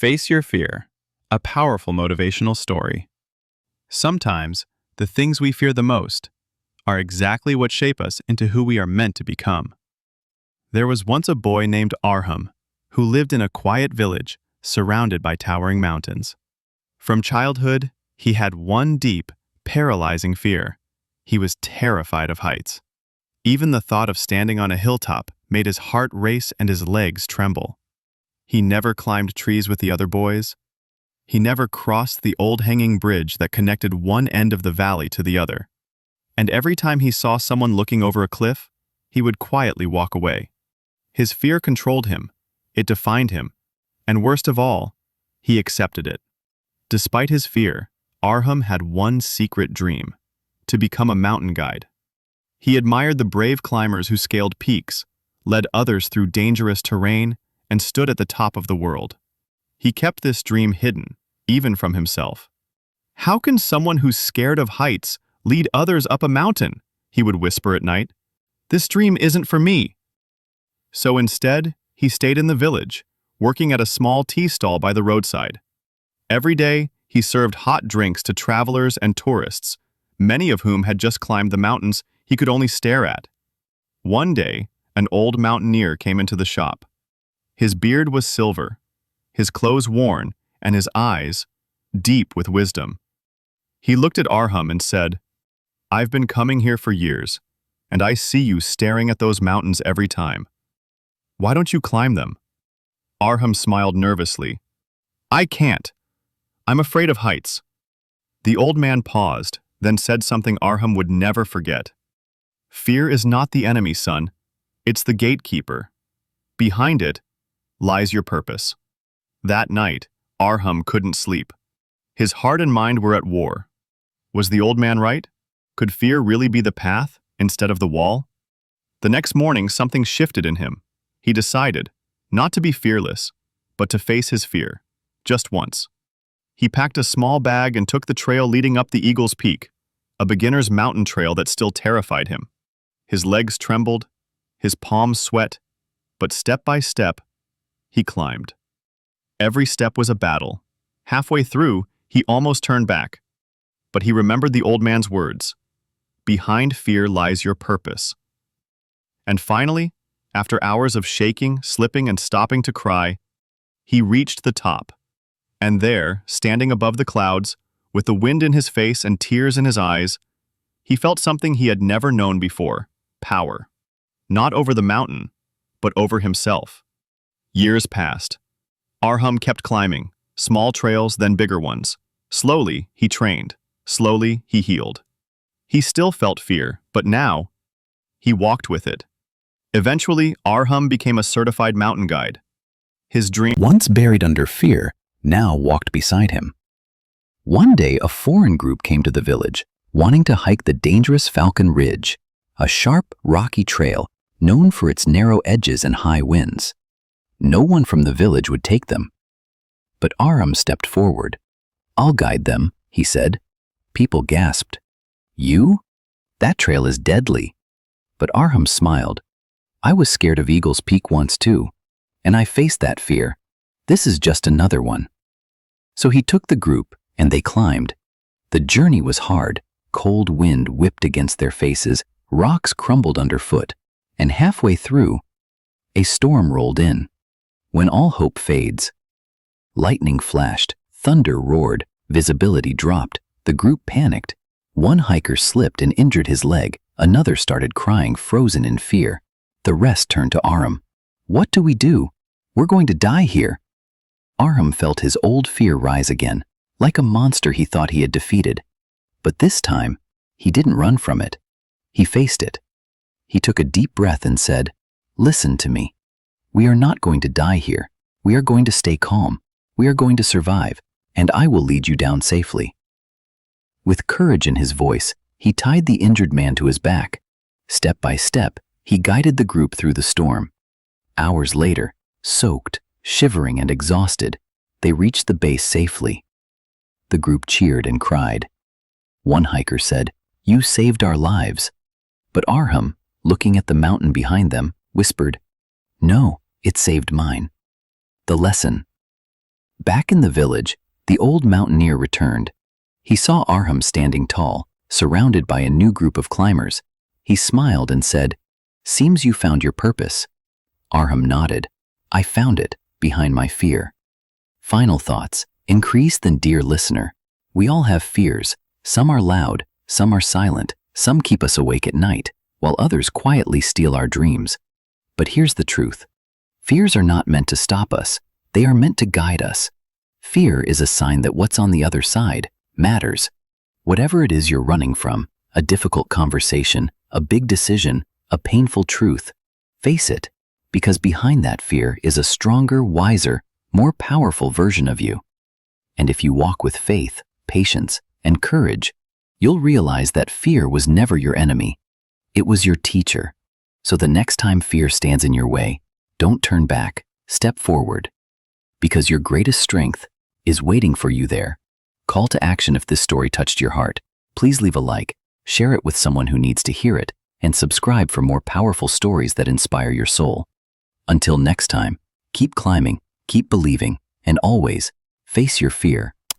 Face Your Fear, a powerful motivational story. Sometimes, the things we fear the most are exactly what shape us into who we are meant to become. There was once a boy named Arham who lived in a quiet village surrounded by towering mountains. From childhood, he had one deep, paralyzing fear. He was terrified of heights. Even the thought of standing on a hilltop made his heart race and his legs tremble. He never climbed trees with the other boys. He never crossed the old hanging bridge that connected one end of the valley to the other. And every time he saw someone looking over a cliff, he would quietly walk away. His fear controlled him, it defined him, and worst of all, he accepted it. Despite his fear, Arham had one secret dream: to become a mountain guide. He admired the brave climbers who scaled peaks, led others through dangerous terrain, and stood at the top of the world. He kept this dream hidden, even from himself. "How can someone who's scared of heights lead others up a mountain?" he would whisper at night. "This dream isn't for me." So instead, he stayed in the village, working at a small tea stall by the roadside. Every day, he served hot drinks to travelers and tourists, many of whom had just climbed the mountains he could only stare at. One day, an old mountaineer came into the shop. His beard was silver, his clothes worn, and his eyes deep with wisdom. He looked at Arham and said, "I've been coming here for years, and I see you staring at those mountains every time. Why don't you climb them?" Arham smiled nervously. "I can't. I'm afraid of heights." The old man paused, then said something Arham would never forget. "Fear is not the enemy, son. It's the gatekeeper. Behind it lies your purpose." That night, Arham couldn't sleep. His heart and mind were at war. Was the old man right? Could fear really be the path instead of the wall? The next morning, something shifted in him. He decided not to be fearless, but to face his fear, just once. He packed a small bag and took the trail leading up the Eagle's Peak, a beginner's mountain trail that still terrified him. His legs trembled, his palms sweat, but step by step, he climbed. Every step was a battle. Halfway through, he almost turned back. But he remembered the old man's words: "Behind fear lies your purpose." And finally, after hours of shaking, slipping, and stopping to cry, he reached the top. And there, standing above the clouds, with the wind in his face and tears in his eyes, he felt something he had never known before: power. Not over the mountain, but over himself. Years passed. Arham kept climbing, small trails, then bigger ones. Slowly, he trained. Slowly, he healed. He still felt fear, but now, he walked with it. Eventually, Arham became a certified mountain guide. His dream, once buried under fear, now walked beside him. One day, a foreign group came to the village, wanting to hike the dangerous Falcon Ridge, a sharp, rocky trail known for its narrow edges and high winds. No one from the village would take them. But Arham stepped forward. "I'll guide them," he said. People gasped. "You? That trail is deadly." But Arham smiled. "I was scared of Eagle's Peak once too, and I faced that fear. This is just another one." So he took the group, and they climbed. The journey was hard. Cold wind whipped against their faces, rocks crumbled underfoot, and halfway through, a storm rolled in. When all hope fades, lightning flashed, thunder roared, visibility dropped, the group panicked. One hiker slipped and injured his leg, another started crying, frozen in fear. The rest turned to Arham. "What do we do? We're going to die here." Arham felt his old fear rise again, like a monster he thought he had defeated. But this time, he didn't run from it. He faced it. He took a deep breath and said, "Listen to me. We are not going to die here. We are going to stay calm. We are going to survive, and I will lead you down safely." With courage in his voice, he tied the injured man to his back. Step by step, he guided the group through the storm. Hours later, soaked, shivering, and exhausted, they reached the base safely. The group cheered and cried. One hiker said, "You saved our lives." But Arham, looking at the mountain behind them, whispered, "No, it saved mine." The lesson: Back in the village, the old mountaineer returned. He saw Arham standing tall, surrounded by a new group of climbers. He smiled and said, "Seems you found your purpose." Arham nodded. "I found it, behind my fear." Final thoughts. Increase then, dear listener. We all have fears. Some are loud, some are silent, some keep us awake at night, while others quietly steal our dreams. But here's the truth. Fears are not meant to stop us. They are meant to guide us. Fear is a sign that what's on the other side matters. Whatever it is you're running from, a difficult conversation, a big decision, a painful truth, face it, because behind that fear is a stronger, wiser, more powerful version of you. And if you walk with faith, patience, and courage, you'll realize that fear was never your enemy. It was your teacher. So the next time fear stands in your way, don't turn back, step forward. Because your greatest strength is waiting for you there. Call to action. If this story touched your heart, please leave a like, share it with someone who needs to hear it, and subscribe for more powerful stories that inspire your soul. Until next time, keep climbing, keep believing, and always face your fear.